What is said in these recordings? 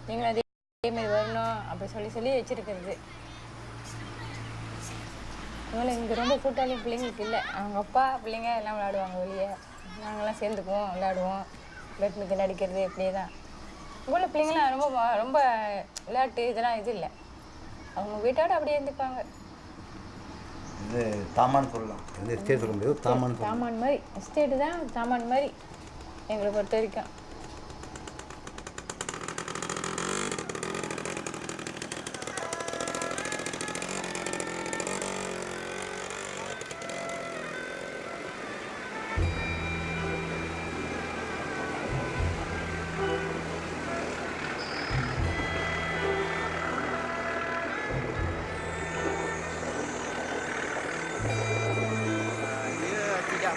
நீங்களும் அதேமாரி வரணும் அப்படி சொல்லி வச்சுருக்கிறது. அதனால் இங்கே ரொம்ப கூட்டாளி பிள்ளைங்களுக்கு இல்லை. அவங்க அப்பா பிள்ளைங்க எல்லாம் விளையாடுவாங்க வெளியே. நாங்கள்லாம் சேர்ந்துக்குவோம், விளையாடுவோம். பேட்மிண்டன் அடிக்கிறது இப்படியே தான். உள்ள பிள்ளைங்களாம் ரொம்ப ரொம்ப விளையாட்டு இதெல்லாம் இது இல்லை. அவங்க வீட்டோட அப்படியே இருந்துப்பாங்க. இது தாமான் சொல்லலாம். எந்த எஸ்டேட் சொல்ல முடியாது. தாமான் மாதிரி எஸ்டேட்டு தான். தாமான் மாதிரி எங்களை பொறுத்த வரைக்கும்.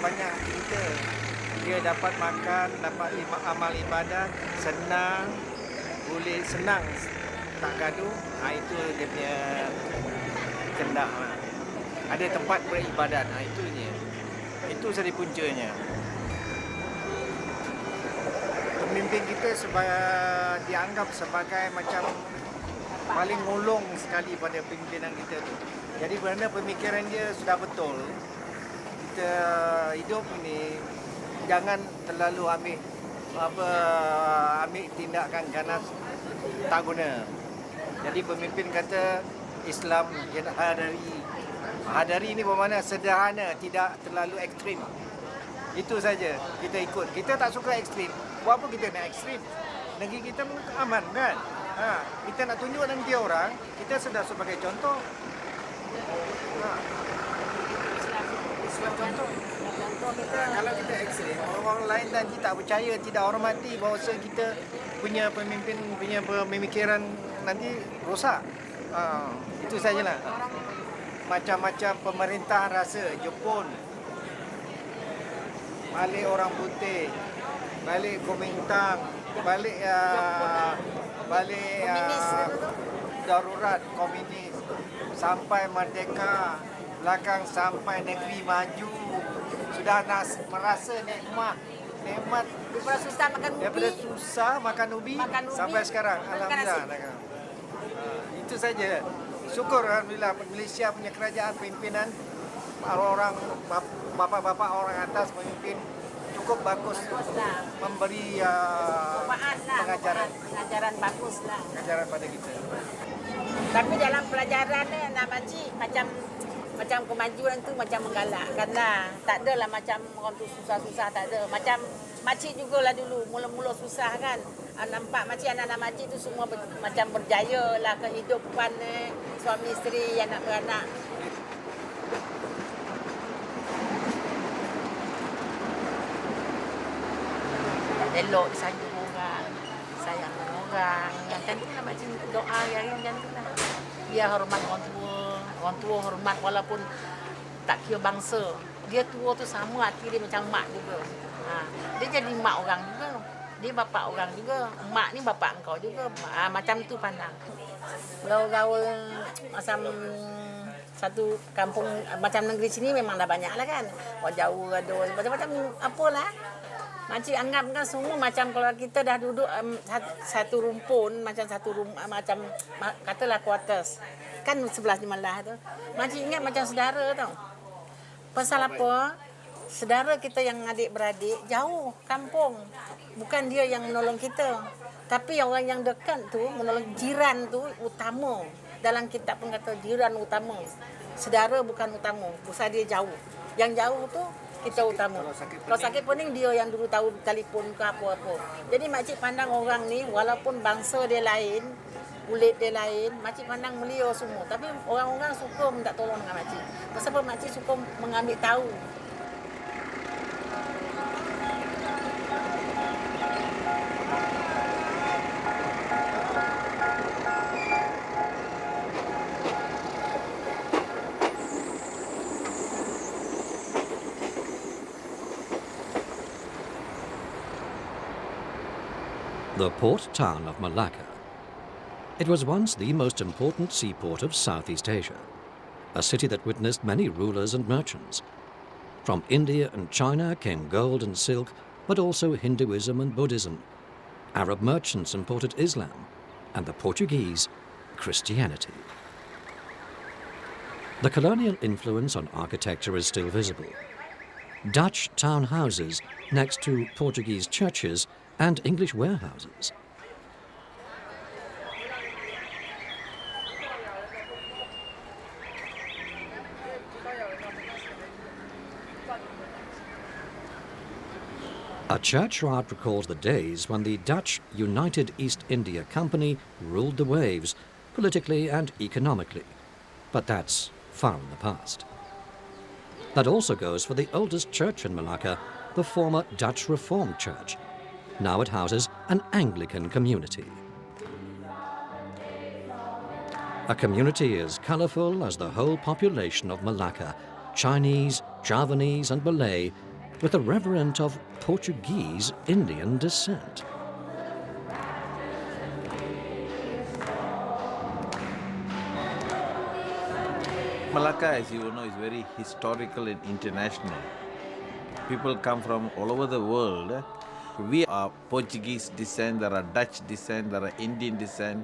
Banyak kita dia dapat makan, dapat amal ibadat, senang, boleh senang, tak gaduh. Itu dia punya kendak. Ada tempat beribadat, itu je. Itu saja puncanya. Pemimpin kita dianggap sebagai macam paling ngolong sekali pada pimpinan kita tu. Jadi kerana pemikiran dia sudah betul, kita hidup ini jangan terlalu ambil tindakan ganas tak guna. Jadi pemimpin kata Islam yang hadari ini bermakna sederhana, tidak terlalu ekstrim. Itu saja kita ikut. Kita tak suka ekstrim. Buat apa kita nak ekstrim? Negeri kita aman kan? Kita nak tunjuk nanti orang kita sudah sebagai contoh. Contoh kita, kalau kita ekstrim, orang lain nanti tak percaya, tidak hormati bahawa kita punya pemimpin, punya pemikiran nanti rosak. Itu sajalah. Macam-macam pemerintah rasa Jepun, balik orang putih, balik Komintang, balik darurat komunis, sampai merdeka, belakang sampai negeri maju, sudah merasa nikmat daripada susah makan ubi, sampai sekarang alhamdulillah. Itu saja. Syukur alhamdulillah Malaysia punya kerajaan pimpinan orang bapa-bapa orang atas memimpin cukup bagus, memberi pengajaran bagus lah. Pengajaran pada kita. Tapi dalam pelajaran ni nak makcik macam kemajuan tu macam menggalakkan lah. Tak adalah macam orang tu susah-susah, tak ada. Macam makcik jugalah dulu, mula-mula susah kan. Nampak makcik, anak-anak makcik tu semua macam berjaya lah kehidupan ni. Suami isteri, anak beranak. Elok disanjung orang, sayang orang. Macam tu lah makcik doa hari-hari macam tu lah. Dia hormat orang tua hormat walaupun tak kira bangsa. Dia tua tu sama hati dia macam mak juga. Dia jadi mak orang juga. Dia bapa orang juga. Mak ni bapa engkau juga. Macam tu pandang. Gaul-gaul macam satu kampung macam negeri sini memang dah banyak lah kan. Orang jauh ada macam-macam apalah. Makcik anggap kan semua macam kalau kita dah duduk satu rumpun, macam macam katalah quarters. Kan sebelah malah tu. Makcik ingat macam saudara tau. Pasal apa? Saudara kita yang adik-beradik jauh kampung. Bukan dia yang menolong kita. Tapi orang yang dekat tu menolong jiran tu utama. Dalam kitab pun kata jiran utama. Saudara bukan utama. Pasal dia jauh. Yang jauh tu kita utama. Kalau sakit pening dia yang dulu tahu telefon ke apa-apa. Jadi makcik pandang orang ni walaupun bangsa dia lain, kulit dia lain, makcik pandang mulia semua. Tapi orang-orang suka minta tolong dengan makcik. Pasal apa makcik suka mengambil tahu. The port town of Malacca. It was once the most important seaport of Southeast Asia, a city that witnessed many rulers and merchants. From India and China came gold and silk, but also Hinduism and Buddhism. Arab merchants imported Islam, and the Portuguese, Christianity. The colonial influence on architecture is still visible. Dutch town houses next to Portuguese churches and English warehouses. A churchyard recalls the days when the Dutch United East India Company ruled the waves, politically and economically. But that's far in the past. That also goes for the oldest church in Malacca, the former Dutch Reformed Church. Now it houses an Anglican community. A community as colourful as the whole population of Malacca, Chinese, Javanese and Malay, with a reverend of Portuguese Indian descent. Malacca, as you know, is very historical and international. People come from all over the world. We are Portuguese descent, there are Dutch descent, there are Indian descent,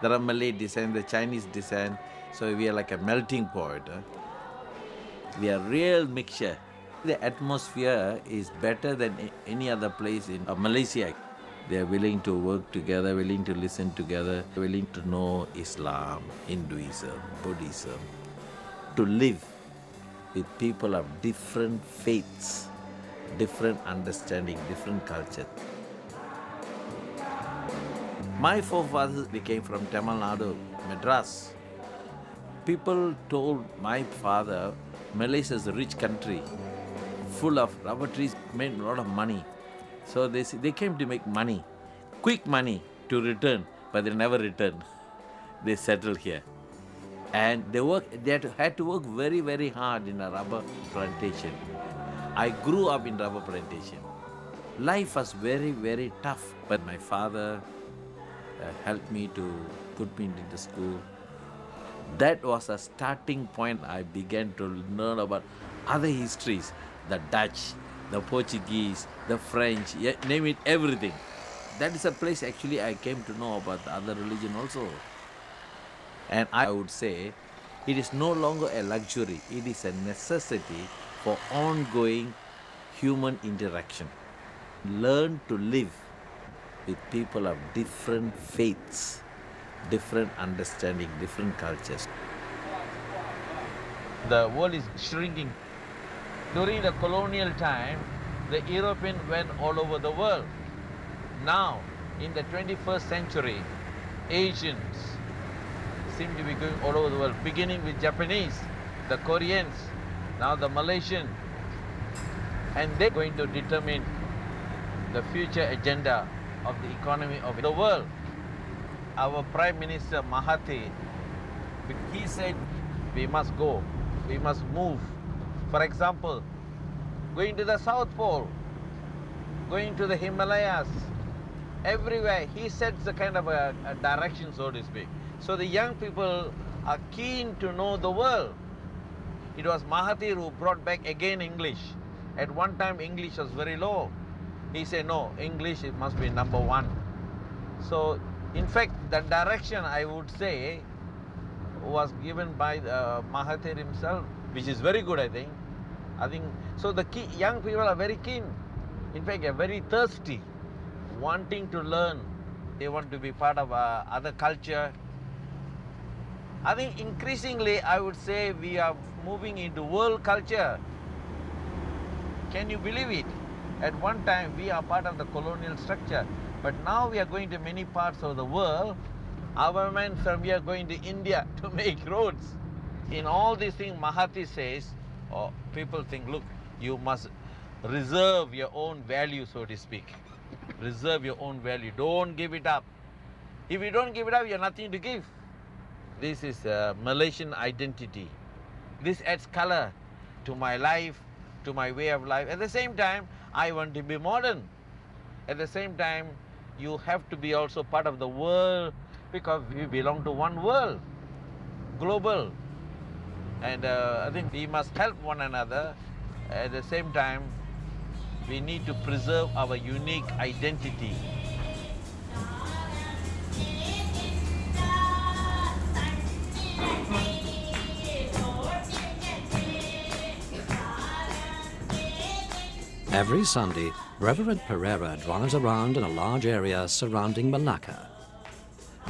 there are Malay descent, the Chinese descent. So we are like a melting pot. We are real mixture. The atmosphere is better than any other place in Malaysia. They are willing to work together, willing to listen together, willing to know Islam, Hinduism, Buddhism, to live with people of different faiths, different understanding, different culture. My forefathers, they came from Tamil Nadu, Madras. People told my father, Malaysia is a rich country, full of rubber trees, made a lot of money. So they came to make money, quick money to return, but they never returned. They settled here. And they had to work very, very hard in a rubber plantation. I grew up in rubber plantation. Life was very, very tough, but my father helped me to put me into the school. That was a starting point. I began to learn about other histories, the Dutch, the Portuguese, the French, name it, everything. That is a place actually I came to know about the other religion also. And I would say it is no longer a luxury, it is a necessity for ongoing human interaction. Learn to live with people of different faiths, different understanding, different cultures. The world is shrinking. During the colonial time, the Europeans went all over the world. Now, in the 21st century, Asians seem to be going all over the world, beginning with Japanese, the Koreans, now the Malaysians. And they're going to determine the future agenda of the economy of the world. Our Prime Minister Mahathir, he said we must go, we must move. For example, going to the South Pole, going to the Himalayas, everywhere. He sets the kind of a direction, so to speak. So the young people are keen to know the world. It was Mahathir who brought back again English. At one time, English was very low. He said, no, English it must be number one. So, in fact, the direction, I would say, was given by Mahathir himself, which is very good, I think. So the young people are very keen. In fact, they are very thirsty, wanting to learn. They want to be part of other culture. I think increasingly, I would say, we are moving into world culture. Can you believe it? At one time, we are part of the colonial structure. But now we are going to many parts of the world. Our men from here are going to India to make roads. In all these things, Mahathir says, or people think, look, you must reserve your own value, so to speak. Reserve your own value. Don't give it up. If you don't give it up, you have nothing to give. This is Malaysian identity. This adds color to my life, to my way of life. At the same time, I want to be modern. At the same time, you have to be also part of the world because we belong to one world, global. And I think we must help one another. At the same time, we need to preserve our unique identity. Every Sunday, Reverend Pereira drives around in a large area surrounding Malacca,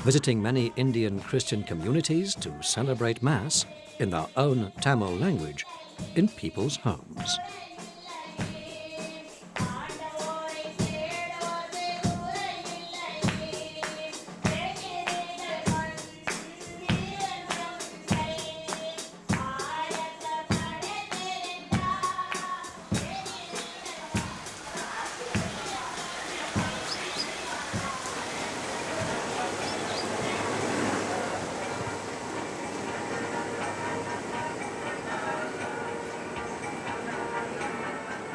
visiting many Indian Christian communities to celebrate Mass in their own Tamil language in people's homes.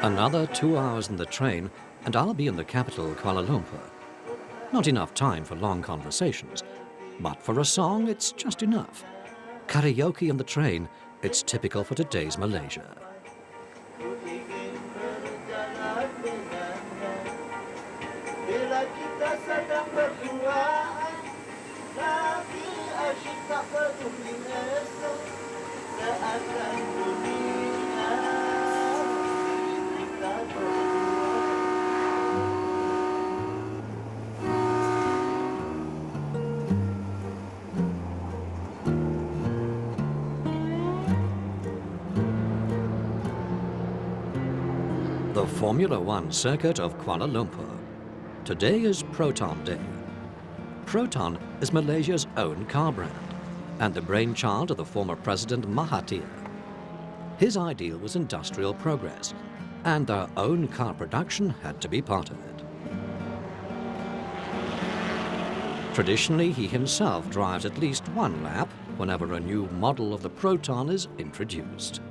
Another 2 hours in the train and I'll be in the capital, Kuala Lumpur. Not enough time for long conversations, but for a song it's just enough. Karaoke in the train, it's typical for today's Malaysia. The Formula One circuit of Kuala Lumpur. Today is Proton Day. Proton is Malaysia's own car brand and the brainchild of the former President Mahathir. His ideal was industrial progress, and their own car production had to be part of it. Traditionally, he himself drives at least one lap whenever a new model of the Proton is introduced.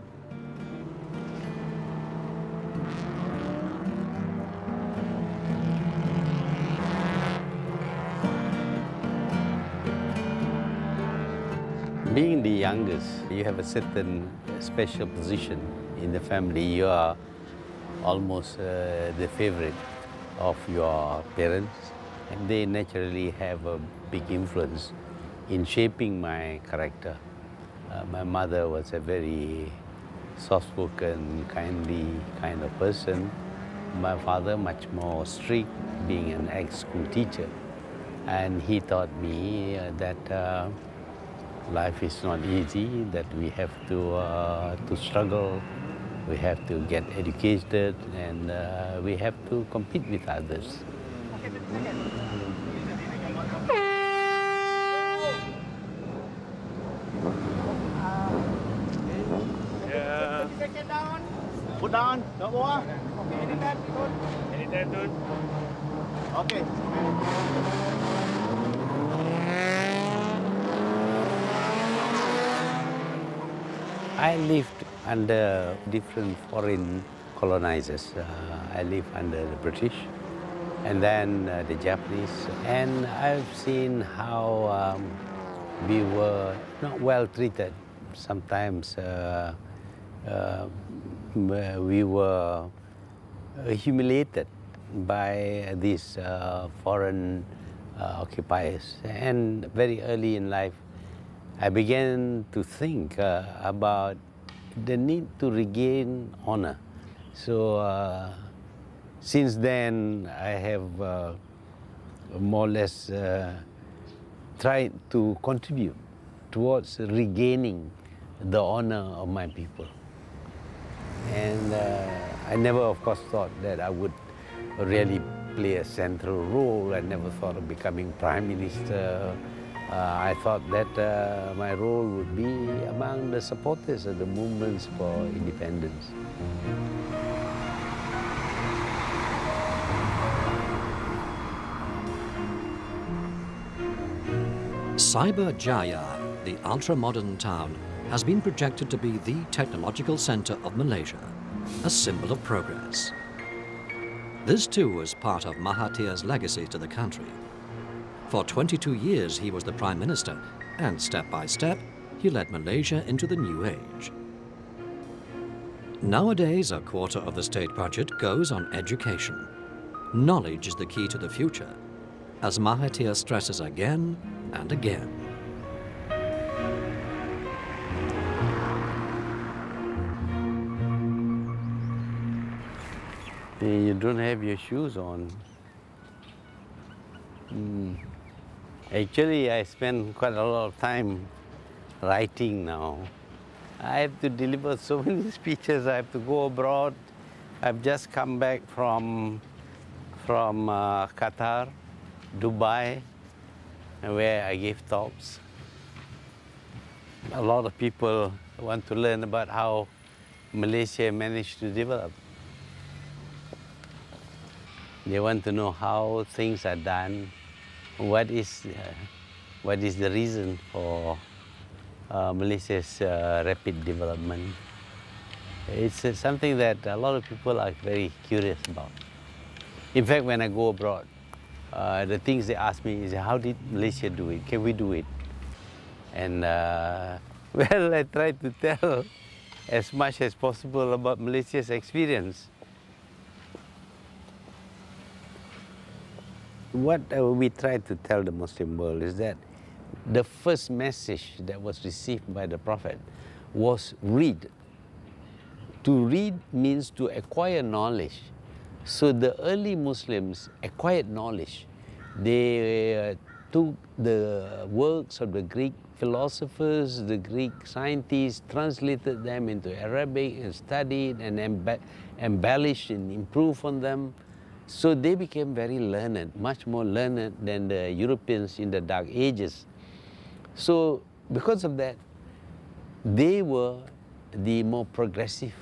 Being the youngest, you have a certain special position in the family. You are almost the favorite of your parents, and they naturally have a big influence in shaping my character. My mother was a very soft-spoken, kindly kind of person. My father, much more strict, being an ex-school teacher. And he taught me that life is not easy, that we have to struggle, we have to get educated, and we have to compete with others. Yeah. Put down, don't go on. Anytime, dude. Okay. I lived under different foreign colonizers. I lived under the British and then the Japanese. And I've seen how we were not well treated. Sometimes we were humiliated by these foreign occupiers. And very early in life, I began to think about the need to regain honor. So since then, I have more or less tried to contribute towards regaining the honor of my people. And I never, of course, thought that I would really play a central role. I never thought of becoming Prime Minister. I thought that my role would be among the supporters of the movements for independence. Cyber Jaya, the ultra-modern town, has been projected to be the technological center of Malaysia, a symbol of progress. This too was part of Mahathir's legacy to the country. For 22 years he was the Prime Minister, and step by step he led Malaysia into the new age. Nowadays, a quarter of the state budget goes on education. Knowledge is the key to the future, as Mahathir stresses again and again. You don't have your shoes on. Actually, I spend quite a lot of time writing now. I have to deliver so many speeches. I have to go abroad. I've just come back from Qatar, Dubai, where I gave talks. A lot of people want to learn about how Malaysia managed to develop. They want to know how things are done, what is the reason for Malaysia's rapid development. It's something that a lot of people are very curious about. In fact, when I go abroad, the things they ask me is, how did Malaysia do it? Can we do it? And well, I try to tell as much as possible about Malaysia's experience. What we try to tell the Muslim world is that the first message that was received by the Prophet was read. To read means to acquire knowledge. So the early Muslims acquired knowledge. They took the works of the Greek philosophers, the Greek scientists, translated them into Arabic and studied and embellished and improved on them. So they became very learned, much more learned than the Europeans in the Dark Ages. So because of that, they were the more progressive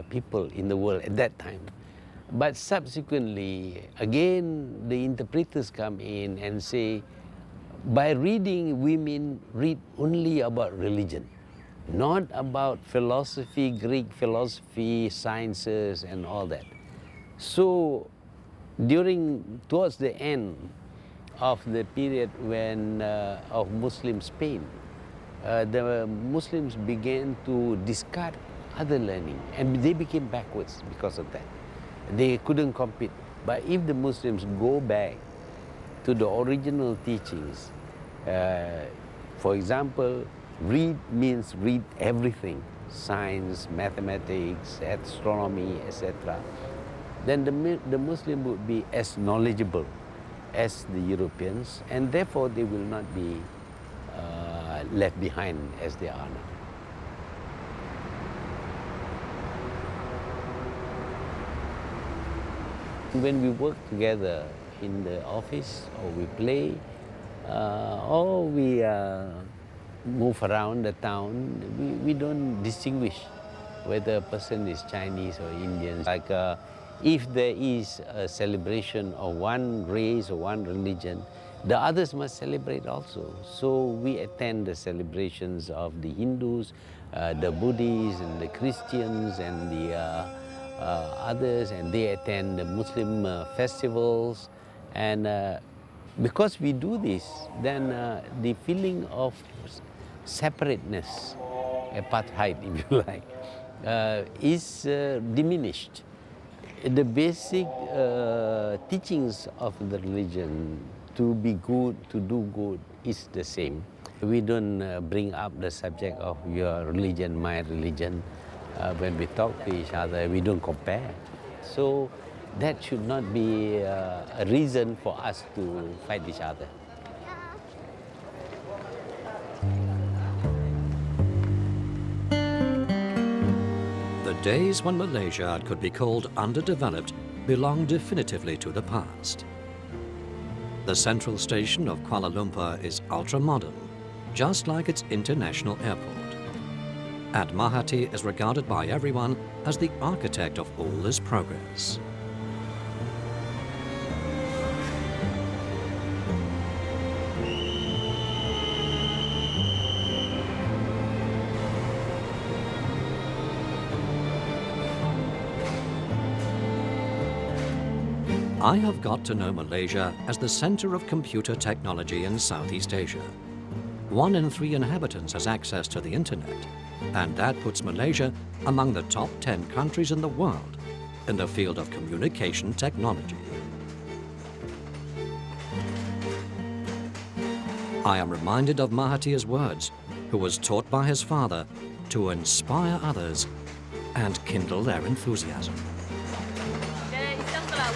people in the world at that time. But subsequently, again, the interpreters come in and say, by reading, we mean read only about religion, not about philosophy, Greek philosophy, sciences, and all that. So towards the end of the period of Muslim Spain, the Muslims began to discard other learning, and they became backwards because of that. They couldn't compete. But if the Muslims go back to the original teachings, for example, read means read everything, science, mathematics, astronomy, etc., then the Muslim would be as knowledgeable as the Europeans, and therefore they will not be left behind as they are now. When we work together in the office, or we play, or we move around the town, we don't distinguish whether a person is Chinese or Indian. Like if there is a celebration of one race or one religion, the others must celebrate also. So we attend the celebrations of the Hindus, the Buddhists, and the Christians, and the others, and they attend the Muslim festivals. And because we do this, then the feeling of separateness, apartheid if you like, is diminished. The basic teachings of the religion, to be good, to do good, is the same. We don't bring up the subject of your religion, my religion. When we talk to each other, we don't compare. So that should not be a reason for us to fight each other. The days when Malaysia could be called underdeveloped belong definitively to the past. The central station of Kuala Lumpur is ultra-modern, just like its international airport. And Mahathir is regarded by everyone as the architect of all this progress. I have got to know Malaysia as the center of computer technology in Southeast Asia. 1 in 3 inhabitants has access to the internet, and that puts Malaysia among the top 10 countries in the world in the field of communication technology. I am reminded of Mahathir's words, who was taught by his father to inspire others and kindle their enthusiasm.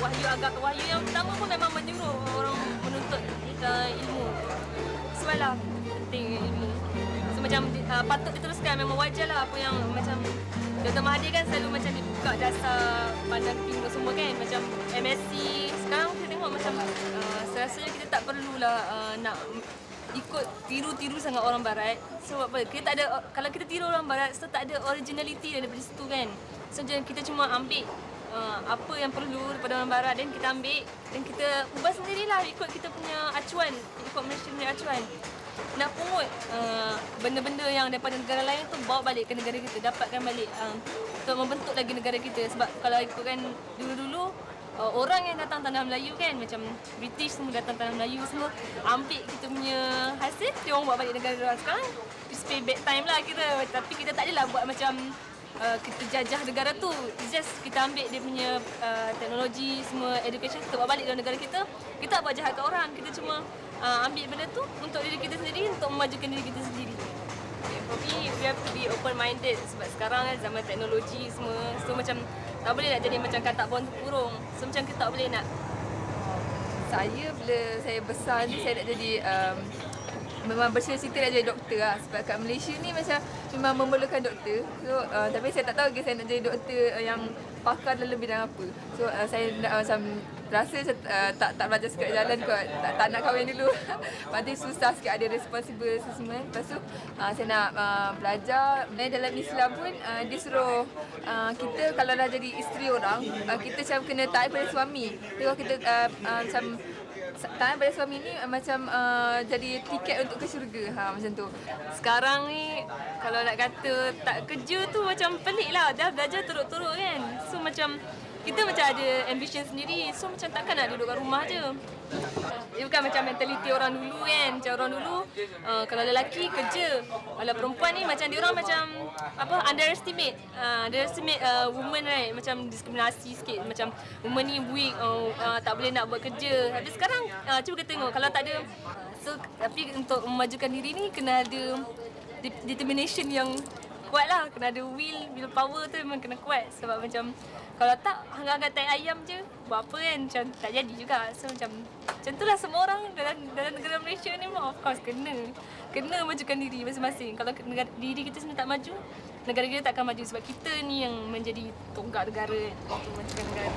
wahyu yang pertama pun memang menyuruh orang menuntut ilmu. Sebablah penting ilmu. So macam patut diteruskan, memang wajar lah apa yang macam Dr. Mahathir kan selalu macam dia buka dasar pandang timur semua kan, macam MSc. Sekarang kita tengok macam serasanya kita tak perlulah nak ikut tiru sangat orang barat. Sebab apa? Kita tak ada, kalau kita tiru orang barat, so tak ada originality daripada situ kan. So kita cuma ambil apa yang perlu daripada orang barat dan kita ambil dan kita ubah sendirilah ikut kita punya acuan, ikut Malaysia punya acuan. Nak pungut benda-benda yang daripada negara lain tu bawa balik ke negara kita, dapatkan balik untuk membentuk lagi negara kita. Sebab kalau ikutkan dulu-dulu orang yang datang tanah Melayu kan, macam British semua datang tanah Melayu semua, ambil kita punya hasil, dia orang bawa balik negara orang. Sekarang it's pay back time lah kira. Tapi kita tak adalah buat macam kita jajah negara tu. It's just kita ambil dia punya teknologi, semua education, kita bawa balik dalam negara kita. Kita tak buat jahat ke orang, kita cuma ambil benda tu untuk diri kita sendiri, untuk memajukan diri kita sendiri. For me, we have to be open-minded sebab sekarang kan zaman teknologi semua. So macam tak boleh nak jadi macam katak buang kurung. So macam kita tak boleh nak. Saya bila saya besar ni saya nak jadi memang bercita-cita nak jadi doktor lah. Sebab kat Malaysia ni macam memang memerlukan doktor. So tapi saya tak tahu ke saya nak jadi doktor yang pakar dalam bidang apa. So saya nak macam rasa tak belajar sekat jalan kot, tak nak kahwin dulu. Nanti susah sikit, ada responsible semua. Lepas tu saya nak belajar. Dalam Islam pun dia suruh kita kalau dah jadi isteri orang, kita macam kena taat pada suami. Kalau kita macam taat pada suami ni macam jadi tiket untuk ke syurga, macam tu. Sekarang ni kalau nak kata tak kerja tu macam pelik lah, dah belajar turut-turut kan. So macam kita macam ada ambition sendiri, so macam takkan nak duduk kat rumah je. Dia bukan macam mentaliti orang dulu kan. Macam orang dulu kalau lelaki kerja, kalau perempuan ni macam dia orang macam apa, underestimate woman right, macam diskriminasi sikit, macam woman ni weak, tak boleh nak buat kerja. Tapi sekarang cuba kita tengok kalau tak ada tapi untuk memajukan diri ni kena ada determination yang kuat lah, kena ada will power tu memang kena kuat. Sebab macam kalau tak hangat-hangat tai ayam je, buat apa kan, macam tak jadi juga. So macam tu lah semua orang dalam negara Malaysia ni of course kena majukan diri masing-masing. Kalau diri kita sendiri tak maju, negara kita tak akan maju. Sebab kita ni yang menjadi tonggak negara untuk majukan negara.